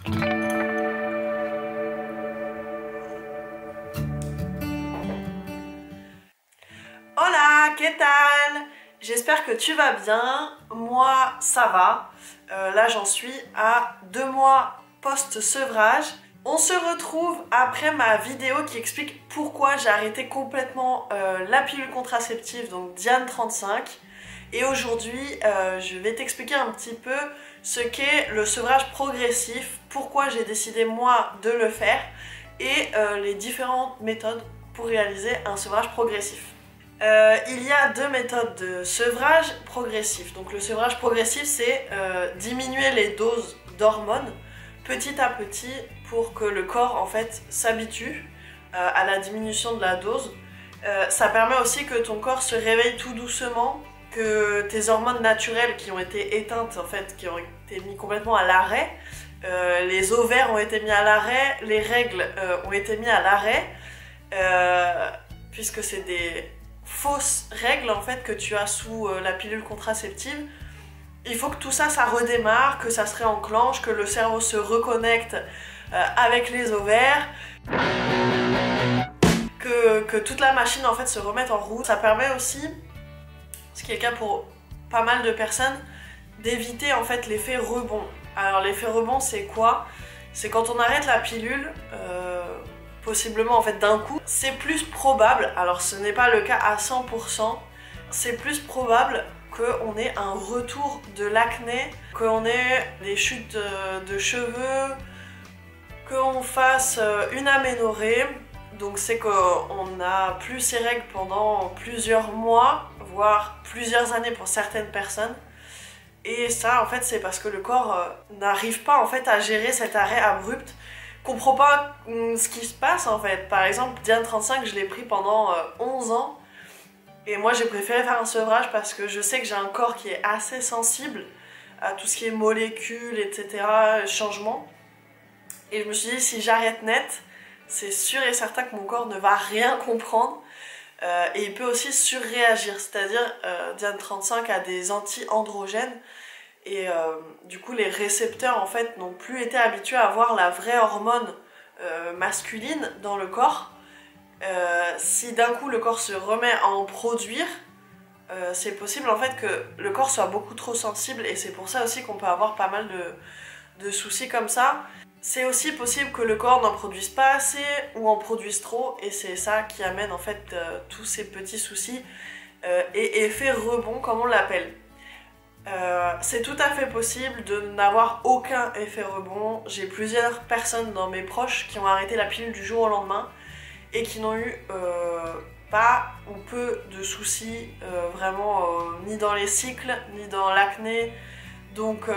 Hola, ¿qué tal? J'espère que tu vas bien. Moi, ça va. Là, j'en suis à 2 mois post-sevrage. On se retrouve après ma vidéo qui explique pourquoi j'ai arrêté complètement la pilule contraceptive, donc Diane 35. Et aujourd'hui, je vais t'expliquer un petit peu ce qu'est le sevrage progressif, pourquoi j'ai décidé moi de le faire et les différentes méthodes pour réaliser un sevrage progressif. Il y a 2 méthodes de sevrage progressif. Donc le sevrage progressif, c'est diminuer les doses d'hormones petit à petit pour que le corps en fait s'habitue à la diminution de la dose. Ça permet aussi que ton corps se réveille tout doucement, que tes hormones naturelles qui ont été éteintes en fait, qui ont été mises complètement à l'arrêt, les ovaires ont été mis à l'arrêt, les règles ont été mis à l'arrêt, puisque c'est des fausses règles en fait que tu as sous la pilule contraceptive. Il faut que tout ça, ça redémarre, que ça se réenclenche, que le cerveau se reconnecte avec les ovaires, que toute la machine en fait se remette en route. Ça permet aussi, ce qui est le cas pour pas mal de personnes, d'éviter en fait l'effet rebond. Alors l'effet rebond, c'est quoi? C'est quand on arrête la pilule, possiblement en fait d'un coup, c'est plus probable, alors ce n'est pas le cas à 100%, c'est plus probable qu'on ait un retour de l'acné, qu'on ait des chutes de cheveux, qu'on fasse une aménorrhée. Donc c'est qu'on n'a plus ses règles pendant plusieurs mois, voire plusieurs années pour certaines personnes. Et ça en fait c'est parce que le corps n'arrive pas en fait à gérer cet arrêt abrupt, comprend pas ce qui se passe en fait. Par exemple Diane 35, je l'ai pris pendant 11 ans. Et moi j'ai préféré faire un sevrage parce que je sais que j'ai un corps qui est assez sensible à tout ce qui est molécules, etc., changements. Et je me suis dit, si j'arrête net, c'est sûr et certain que mon corps ne va rien comprendre. Et il peut aussi surréagir, c'est-à-dire Diane 35 a des anti-androgènes. Et du coup les récepteurs en fait n'ont plus été habitués à avoir la vraie hormone masculine dans le corps. Si d'un coup le corps se remet à en produire, c'est possible en fait que le corps soit beaucoup trop sensible, et c'est pour ça aussi qu'on peut avoir pas mal de soucis comme ça. C'est aussi possible que le corps n'en produise pas assez ou en produise trop, et c'est ça qui amène en fait tous ces petits soucis et effet rebond comme on l'appelle. C'est tout à fait possible de n'avoir aucun effet rebond. J'ai plusieurs personnes dans mes proches qui ont arrêté la pilule du jour au lendemain et qui n'ont eu pas ou peu de soucis vraiment ni dans les cycles, ni dans l'acné. Donc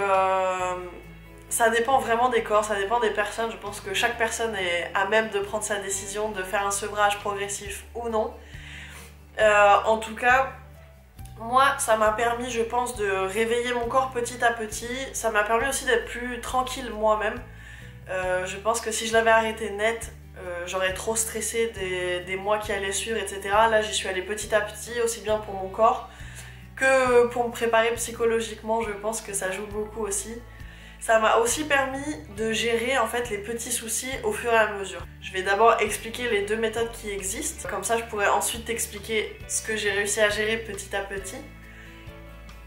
ça dépend vraiment des corps, ça dépend des personnes. Je pense que chaque personne est à même de prendre sa décision de faire un sevrage progressif ou non. En tout cas, moi ça m'a permis, je pense, de réveiller mon corps petit à petit. Ça m'a permis aussi d'être plus tranquille moi-même. Je pense que si je l'avais arrêté net, j'aurais trop stressé des mois qui allaient suivre, etc. Là j'y suis allée petit à petit, aussi bien pour mon corps que pour me préparer psychologiquement. Je pense que ça joue beaucoup aussi. Ça m'a aussi permis de gérer en fait les petits soucis au fur et à mesure. Je vais d'abord expliquer les 2 méthodes qui existent, comme ça je pourrais ensuite t'expliquer ce que j'ai réussi à gérer petit à petit.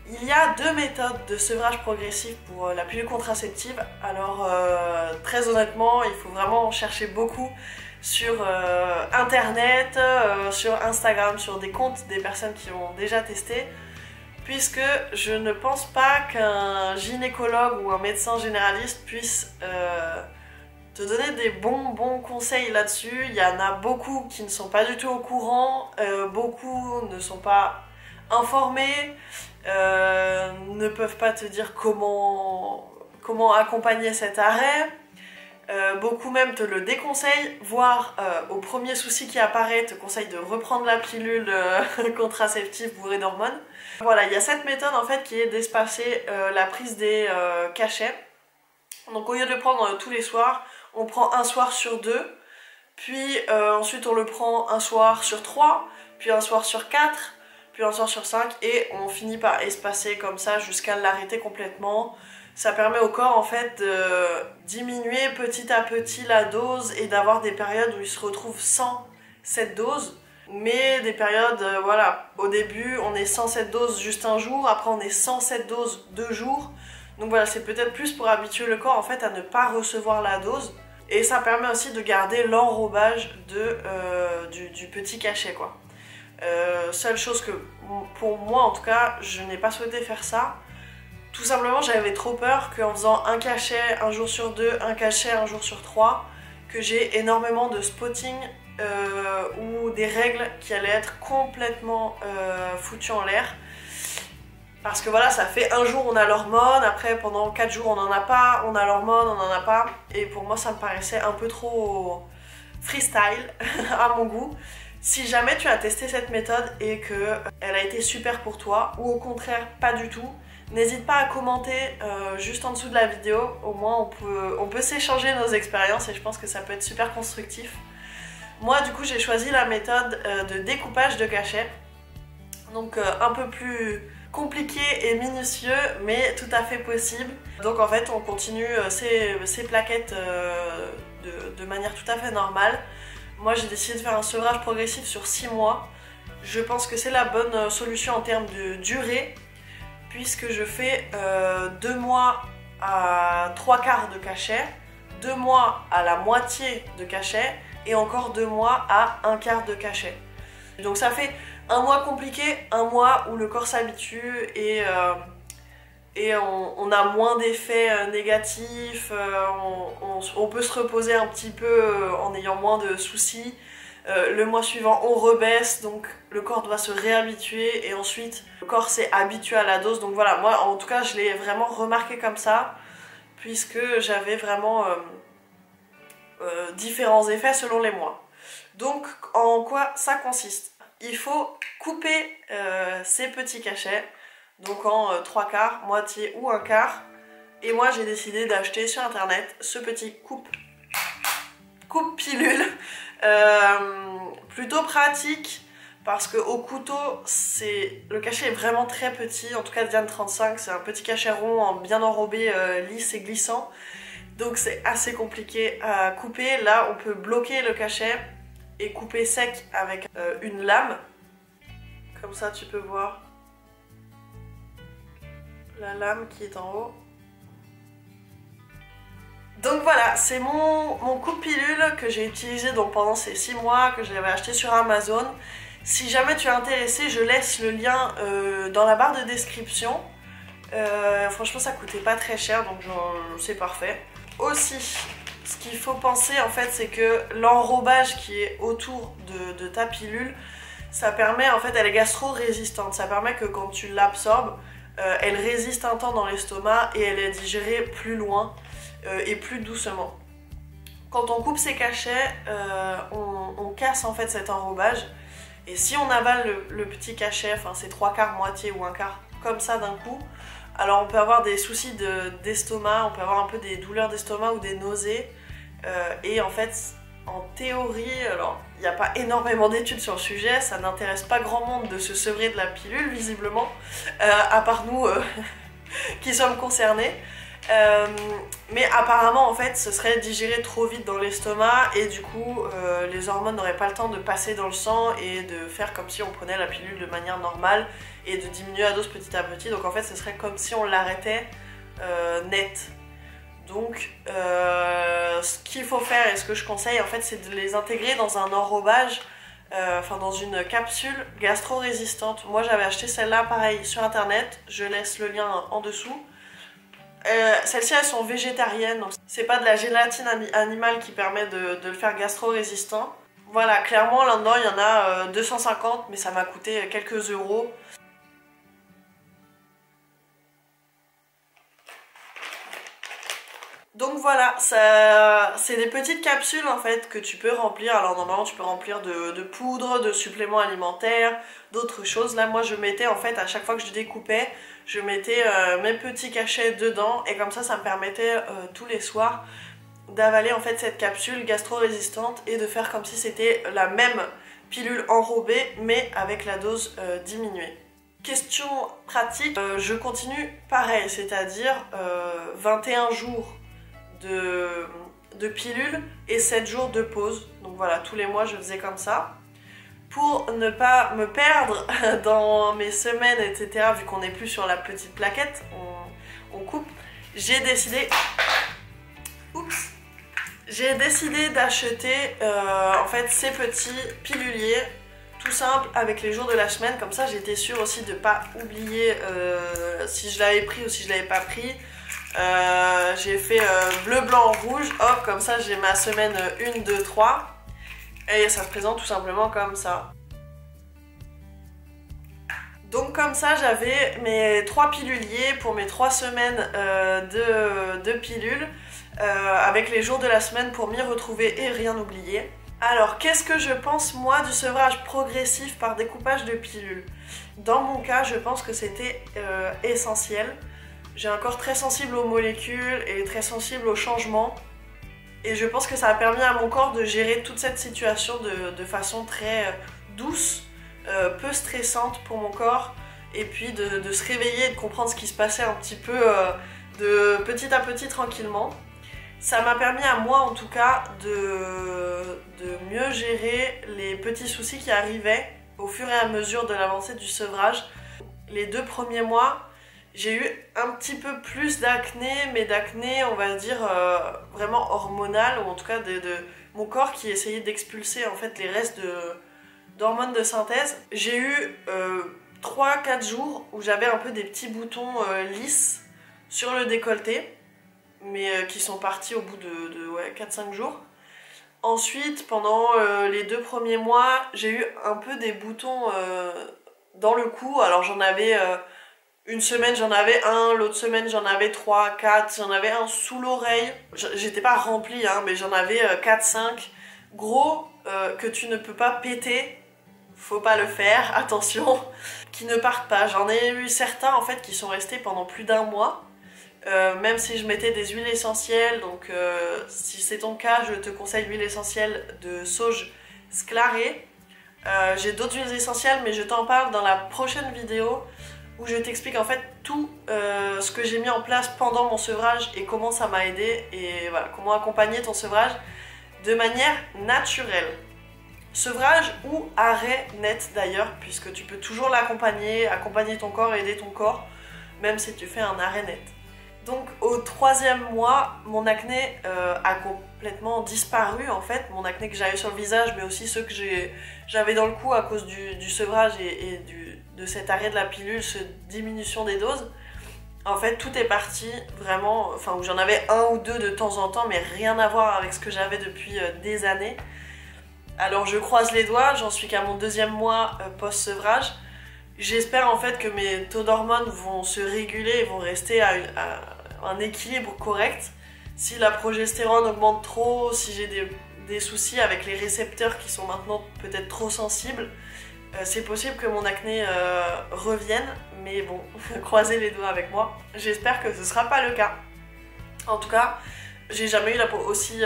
Il y a 2 méthodes de sevrage progressif pour la pilule contraceptive. Alors très honnêtement, il faut vraiment chercher beaucoup sur internet, sur Instagram, sur des comptes des personnes qui ont déjà testé, puisque je ne pense pas qu'un gynécologue ou un médecin généraliste puisse te donner des bons conseils là-dessus. Il y en a beaucoup qui ne sont pas du tout au courant, beaucoup ne sont pas informés, ne peuvent pas te dire comment accompagner cet arrêt. Beaucoup même te le déconseillent, voire au premier souci qui apparaît te conseillent de reprendre la pilule contraceptive bourrée d'hormones. Voilà, il y a cette méthode en fait qui est d'espacer la prise des cachets. Donc au lieu de le prendre tous les soirs, on prend un soir sur 2, puis ensuite on le prend un soir sur 3, puis un soir sur 4, puis un soir sur 5, et on finit par espacer comme ça jusqu'à l'arrêter complètement. Ça permet au corps en fait de diminuer petit à petit la dose et d'avoir des périodes où il se retrouve sans cette dose. Mais des périodes, voilà, au début on est sans cette dose juste un jour, après on est sans cette dose 2 jours. Donc voilà, c'est peut-être plus pour habituer le corps en fait à ne pas recevoir la dose. Et ça permet aussi de garder l'enrobage du petit cachet quoi. Seule chose que pour moi en tout cas, je n'ai pas souhaité faire ça. Tout simplement j'avais trop peur qu'en faisant un cachet un jour sur 2, un cachet un jour sur 3, que j'ai énormément de spotting ou des règles qui allaient être complètement foutues en l'air. Parce que voilà, ça fait un jour on a l'hormone, après pendant 4 jours on n'en a pas, on a l'hormone, on n'en a pas. Et pour moi ça me paraissait un peu trop freestyle à mon goût. Si jamais tu as testé cette méthode et qu'elle a été super pour toi, ou au contraire pas du tout, n'hésite pas à commenter juste en dessous de la vidéo, au moins on peut s'échanger nos expériences et je pense que ça peut être super constructif. Moi du coup j'ai choisi la méthode de découpage de cachet, donc un peu plus compliqué et minutieux mais tout à fait possible. Donc en fait on continue ces plaquettes de manière tout à fait normale. Moi j'ai décidé de faire un sevrage progressif sur 6 mois. Je pense que c'est la bonne solution en termes de durée, puisque je fais 2 mois à 3/4 de cachet, 2 mois à la moitié de cachet et encore 2 mois à 1/4 de cachet. Donc ça fait un mois compliqué, un mois où le corps s'habitue et on a moins d'effets négatifs, on peut se reposer un petit peu en ayant moins de soucis. Le mois suivant on rebaisse, donc le corps doit se réhabituer et ensuite le corps s'est habitué à la dose. Donc voilà, moi en tout cas je l'ai vraiment remarqué comme ça, puisque j'avais vraiment différents effets selon les mois. Donc en quoi ça consiste? Il faut couper ces petits cachets, donc en 3/4, moitié ou 1/4. Et moi j'ai décidé d'acheter sur internet ce petit coupe pilule. Plutôt pratique parce qu'au couteau le cachet est vraiment très petit, en tout cas Diane 35, c'est un petit cachet rond bien enrobé, lisse et glissant, donc c'est assez compliqué à couper. Là on peut bloquer le cachet et couper sec avec une lame, comme ça tu peux voir la lame qui est en haut. Donc voilà, c'est mon coupe pilule que j'ai utilisé donc pendant ces 6 mois, que j'avais acheté sur Amazon. Si jamais tu es intéressé, je laisse le lien dans la barre de description. Franchement ça coûtait pas très cher, donc c'est parfait. Aussi, ce qu'il faut penser en fait, c'est que l'enrobage qui est autour de ta pilule, ça permet, en fait elle est gastro-résistante, ça permet que quand tu l'absorbes, elle résiste un temps dans l'estomac et elle est digérée plus loin et plus doucement. Quand on coupe ces cachets, on casse en fait cet enrobage, et si on avale le petit cachet, enfin c'est 3/4, moitié ou 1/4 comme ça d'un coup, alors on peut avoir des soucis d'estomac, on peut avoir un peu des douleurs d'estomac ou des nausées, et en fait en théorie, alors il n'y a pas énormément d'études sur le sujet, ça n'intéresse pas grand monde de se sevrer de la pilule visiblement, à part nous qui sommes concernés. Mais apparemment en fait ce serait digéré trop vite dans l'estomac et du coup les hormones n'auraient pas le temps de passer dans le sang et de faire comme si on prenait la pilule de manière normale et de diminuer la dose petit à petit. Donc en fait ce serait comme si on l'arrêtait net. Donc ce qu'il faut faire et ce que je conseille en fait, c'est de les intégrer dans un enrobage, enfin dans une capsule gastro-résistante. Moi j'avais acheté celle-là pareil sur internet, je laisse le lien en dessous. Celles-ci elles sont végétariennes, donc c'est pas de la gélatine animale qui permet de le faire gastro-résistant. Voilà, clairement là-dedans il y en a 250, mais ça m'a coûté quelques euros. Donc voilà, c'est des petites capsules en fait que tu peux remplir. Alors normalement tu peux remplir de poudre, de suppléments alimentaires, d'autres choses. Là moi je mettais en fait, à chaque fois que je découpais, je mettais mes petits cachets dedans, et comme ça me permettait tous les soirs d'avaler en fait cette capsule gastro-résistante et de faire comme si c'était la même pilule enrobée mais avec la dose diminuée. Question pratique, je continue pareil, c'est-à-dire 21 jours de pilule et 7 jours de pause. Donc voilà, tous les mois je faisais comme ça. Pour ne pas me perdre dans mes semaines, etc., vu qu'on n'est plus sur la petite plaquette, on coupe, j'ai décidé d'acheter en fait ces petits piluliers tout simple avec les jours de la semaine. Comme ça j'étais sûre aussi de ne pas oublier si je l'avais pris ou si je l'avais pas pris. J'ai fait bleu, blanc, rouge, hop, comme ça j'ai ma semaine 1, 2, 3 et ça se présente tout simplement comme ça. Donc comme ça j'avais mes 3 piluliers pour mes 3 semaines de pilules avec les jours de la semaine pour m'y retrouver et rien oublier. Alors qu'est-ce que je pense moi du sevrage progressif par découpage de pilules? Dans mon cas je pense que c'était essentiel. J'ai un corps très sensible aux molécules et très sensible aux changements. Et je pense que ça a permis à mon corps de gérer toute cette situation de façon très douce, peu stressante pour mon corps. Et puis de se réveiller et de comprendre ce qui se passait un petit peu de petit à petit tranquillement. Ça m'a permis à moi en tout cas de mieux gérer les petits soucis qui arrivaient au fur et à mesure de l'avancée du sevrage. Les 2 premiers mois, j'ai eu un petit peu plus d'acné, mais d'acné on va dire vraiment hormonale, ou en tout cas de mon corps qui essayait d'expulser en fait les restes d'hormones de synthèse. J'ai eu 3-4 jours où j'avais un peu des petits boutons lisses sur le décolleté, mais qui sont partis au bout de ouais, 4-5 jours. Ensuite, pendant les 2 premiers mois, j'ai eu un peu des boutons dans le cou. Alors j'en avais une semaine, j'en avais un, l'autre semaine j'en avais 3, 4, j'en avais un sous l'oreille. J'étais pas remplie, hein, mais j'en avais 4-5. Gros, que tu ne peux pas péter, faut pas le faire, attention. Qui ne partent pas. J'en ai eu certains en fait qui sont restés pendant plus d'1 mois. Même si je mettais des huiles essentielles, donc si c'est ton cas, je te conseille l'huile essentielle de sauge sclarée. J'ai d'autres huiles essentielles, mais je t'en parle dans la prochaine vidéo où je t'explique en fait tout ce que j'ai mis en place pendant mon sevrage et comment ça m'a aidé et voilà, comment accompagner ton sevrage de manière naturelle. Sevrage ou arrêt net d'ailleurs, puisque tu peux toujours l'accompagner, accompagner ton corps, aider ton corps, même si tu fais un arrêt net. Donc au 3e mois, mon acné a complètement disparu en fait, mon acné que j'avais sur le visage, mais aussi ceux que j'avais dans le cou à cause du sevrage et de cet arrêt de la pilule, cette diminution des doses. En fait, tout est parti vraiment, enfin où j'en avais 1 ou 2 de temps en temps, mais rien à voir avec ce que j'avais depuis des années. Alors je croise les doigts, j'en suis qu'à mon 2e mois post-sevrage. J'espère en fait que mes taux d'hormones vont se réguler et vont rester à un équilibre correct. Si la progestérone augmente trop, si j'ai des soucis avec les récepteurs qui sont maintenant peut-être trop sensibles, c'est possible que mon acné revienne, mais bon, croisez les doigts avec moi. J'espère que ce sera pas le cas. En tout cas, j'ai jamais eu la peau aussi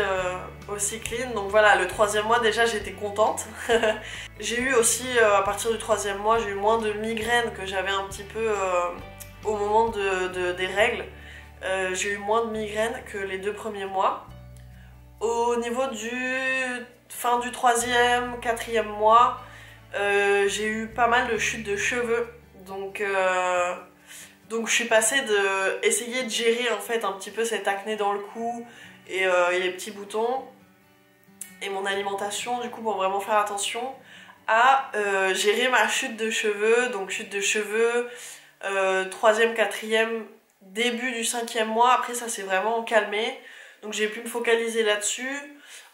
clean, donc voilà, le 3e mois déjà j'étais contente. J'ai eu aussi, à partir du 3e mois, j'ai eu moins de migraines que j'avais un petit peu au moment des règles. J'ai eu moins de migraines que les 2 premiers mois. Au niveau du fin du 3e, 4e mois, j'ai eu pas mal de chutes de cheveux, donc je suis passée de essayer de gérer en fait un petit peu cette acné dans le cou et les petits boutons et mon alimentation du coup pour vraiment faire attention à gérer ma chute de cheveux. Donc chute de cheveux 3e, 4e, début du 5e mois, après ça s'est vraiment calmé, donc j'ai pu me focaliser là-dessus.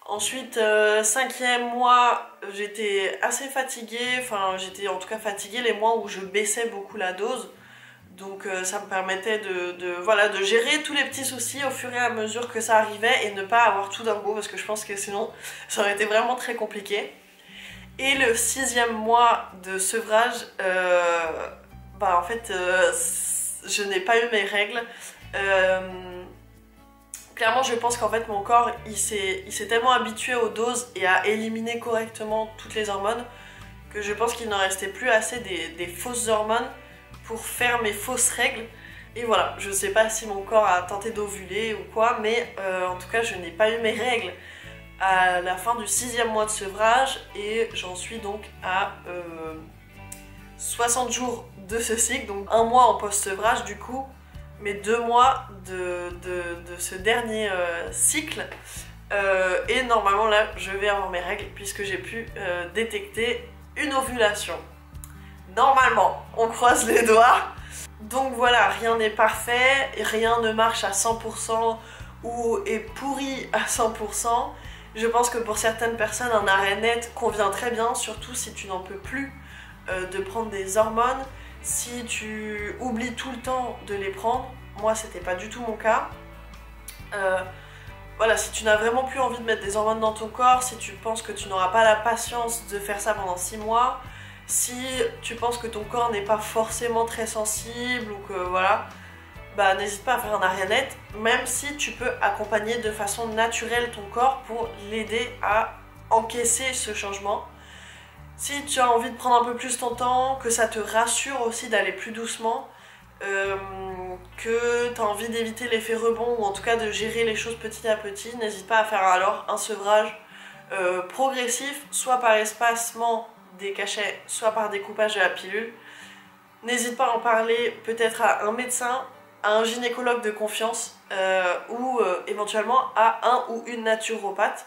Ensuite 5e mois j'étais assez fatiguée, enfin j'étais en tout cas fatiguée les mois où je baissais beaucoup la dose. Donc ça me permettait voilà, de gérer tous les petits soucis au fur et à mesure que ça arrivait et ne pas avoir tout d'un coup, parce que je pense que sinon ça aurait été vraiment très compliqué. Et le 6e mois de sevrage, en fait je n'ai pas eu mes règles. Clairement je pense qu'en fait mon corps il s'est tellement habitué aux doses et à éliminer correctement toutes les hormones que je pense qu'il n'en restait plus assez des fausses hormones. pour faire mes fausses règles. Et voilà, je sais pas si mon corps a tenté d'ovuler ou quoi, mais en tout cas je n'ai pas eu mes règles à la fin du 6e mois de sevrage et j'en suis donc à 60 jours de ce cycle, donc 1 mois en post-sevrage du coup, mais 2 mois de ce dernier cycle. Et normalement là je vais avoir mes règles puisque j'ai pu détecter une ovulation. Normalement, on croise les doigts. Donc voilà, rien n'est parfait, rien ne marche à 100% ou est pourri à 100%. Je pense que pour certaines personnes, un arrêt net convient très bien, surtout si tu n'en peux plus de prendre des hormones, si tu oublies tout le temps de les prendre. Moi, c'était pas du tout mon cas. Voilà, si tu n'as vraiment plus envie de mettre des hormones dans ton corps, si tu penses que tu n'auras pas la patience de faire ça pendant 6 mois, si tu penses que ton corps n'est pas forcément très sensible ou que voilà, bah n'hésite pas à faire un arrêt net, même si tu peux accompagner de façon naturelle ton corps pour l'aider à encaisser ce changement. Si tu as envie de prendre un peu plus ton temps, que ça te rassure aussi d'aller plus doucement, que tu as envie d'éviter l'effet rebond ou en tout cas de gérer les choses petit à petit, n'hésite pas à faire alors un sevrage progressif, soit par espacement des cachets, soit par découpage de la pilule. N'hésite pas à en parler peut-être à un médecin, à un gynécologue de confiance ou éventuellement à un ou une naturopathe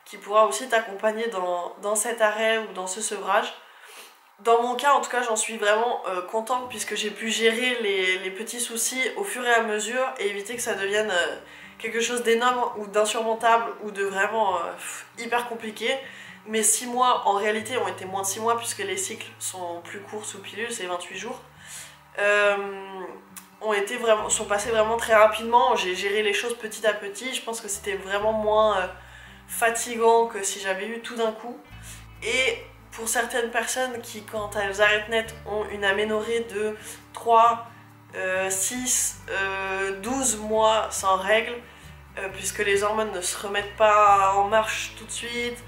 qui pourra aussi t'accompagner dans cet arrêt ou dans ce sevrage. Dans mon cas, en tout cas, j'en suis vraiment contente puisque j'ai pu gérer les petits soucis au fur et à mesure et éviter que ça devienne quelque chose d'énorme ou d'insurmontable ou de vraiment hyper compliqué. Mes 6 mois, en réalité, ont été moins de 6 mois puisque les cycles sont plus courts sous pilule, c'est 28 jours. Sont passés vraiment très rapidement, j'ai géré les choses petit à petit. Je pense que c'était vraiment moins fatigant que si j'avais eu tout d'un coup. Et pour certaines personnes qui, quand elles arrêtent net, ont une aménorrhée de 3, 6, 12 mois sans règles, puisque les hormones ne se remettent pas en marche tout de suite,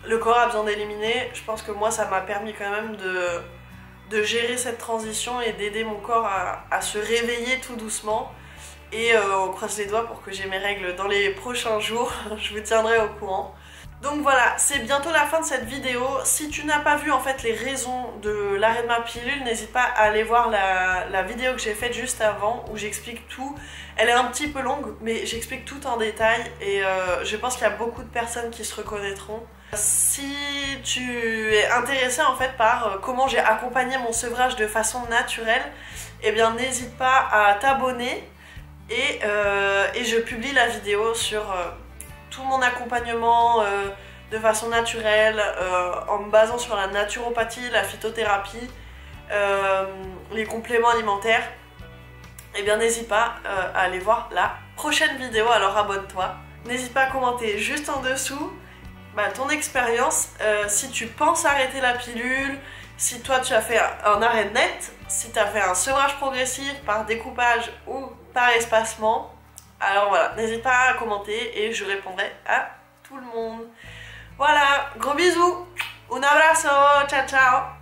le corps a besoin d'éliminer. Je pense que moi ça m'a permis quand même de gérer cette transition et d'aider mon corps à se réveiller tout doucement. Et on croise les doigts pour que j'ai mes règles dans les prochains jours, je vous tiendrai au courant. Donc voilà, c'est bientôt la fin de cette vidéo. Si tu n'as pas vu en fait les raisons de l'arrêt de ma pilule, n'hésite pas à aller voir la vidéo que j'ai faite juste avant où j'explique tout. Elle est un petit peu longue mais j'explique tout en détail et je pense qu'il y a beaucoup de personnes qui se reconnaîtront. Si tu es intéressé en fait par comment j'ai accompagné mon sevrage de façon naturelle, eh bien n'hésite pas à t'abonner et je publie la vidéo sur tout mon accompagnement de façon naturelle, en me basant sur la naturopathie, la phytothérapie, les compléments alimentaires. Eh bien n'hésite pas à aller voir la prochaine vidéo, alors abonne-toi. N'hésite pas à commenter juste en dessous ton expérience, si tu penses arrêter la pilule, si toi tu as fait un arrêt net, si tu as fait un sevrage progressif par découpage ou par espacement. Alors voilà, n'hésite pas à commenter et je répondrai à tout le monde. Voilà, gros bisous, un abrazo, ciao ciao.